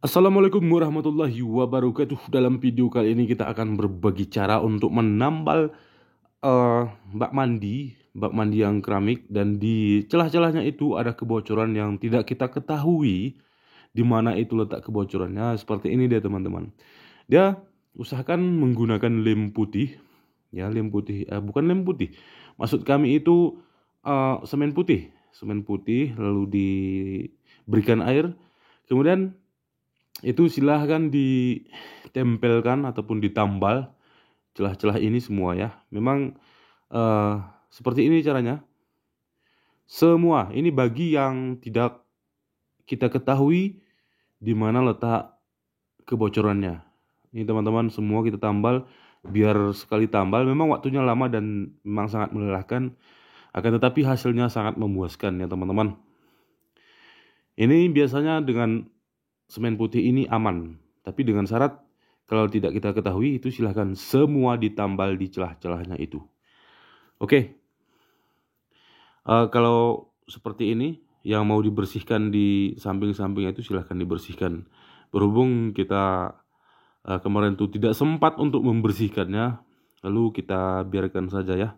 Assalamualaikum warahmatullahi wabarakatuh. Dalam video kali ini kita akan berbagi cara untuk menambal bak mandi yang keramik, dan di celah-celahnya itu ada kebocoran yang tidak kita ketahui di mana itu letak kebocorannya. Seperti ini dia teman-teman. Dia usahakan menggunakan lem putih, ya lem putih, bukan lem putih. Maksud kami itu semen putih lalu diberikan air, kemudian itu silahkan ditempelkan ataupun ditambal celah-celah ini semua ya. Memang seperti ini caranya. Semua ini bagi yang tidak kita ketahui di mana letak kebocorannya. Ini teman-teman, semua kita tambal. Biar sekali tambal memang waktunya lama dan memang sangat melelahkan, akan tetapi hasilnya sangat memuaskan ya teman-teman. Ini biasanya dengan semen putih ini aman, tapi dengan syarat kalau tidak kita ketahui itu silahkan semua ditambal di celah-celahnya itu. Oke, kalau seperti ini yang mau dibersihkan di samping-sampingnya itu silahkan dibersihkan. Berhubung kita kemarin itu tidak sempat untuk membersihkannya, lalu kita biarkan saja ya.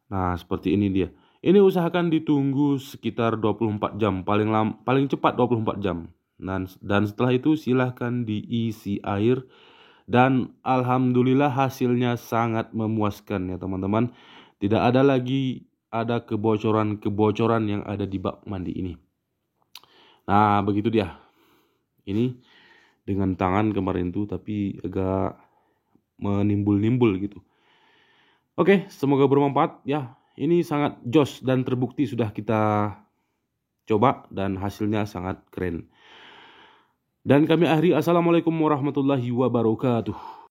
Nah, seperti ini dia. Ini usahakan ditunggu sekitar 24 jam, paling cepat 24 jam. Dan setelah itu silahkan diisi air, dan alhamdulillah hasilnya sangat memuaskan ya teman-teman. Tidak ada lagi ada kebocoran-kebocoran yang ada di bak mandi ini. Nah, begitu dia. Ini dengan tangan kemarin tuh tapi agak menimbul-nimbul gitu. Oke, semoga bermanfaat ya. Ini sangat jos dan terbukti sudah kita coba dan hasilnya sangat keren. Dan kami akhiri, assalamualaikum warahmatullahi wabarakatuh.